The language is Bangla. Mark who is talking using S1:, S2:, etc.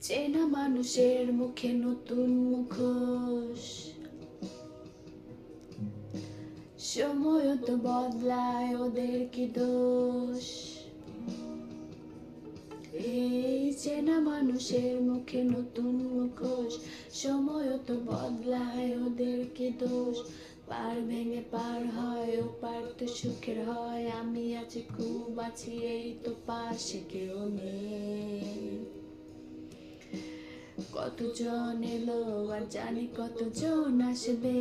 S1: চেনা মানুষের মুখে নতুন মুখোশ, সময় তো বদলায়, ওদের কি দোষ? এই চেনা মানুষের মুখে নতুন মুখোশ, সময় তো বদলায়, ওদের কি দোষ? পার ভেঙে পার হয়, ও পার তো সুখের হয়, আমি আছি খুব আছি, এই তো পাশে কেউ নেই। কতজন এলো আর জানি কতজন আসবে,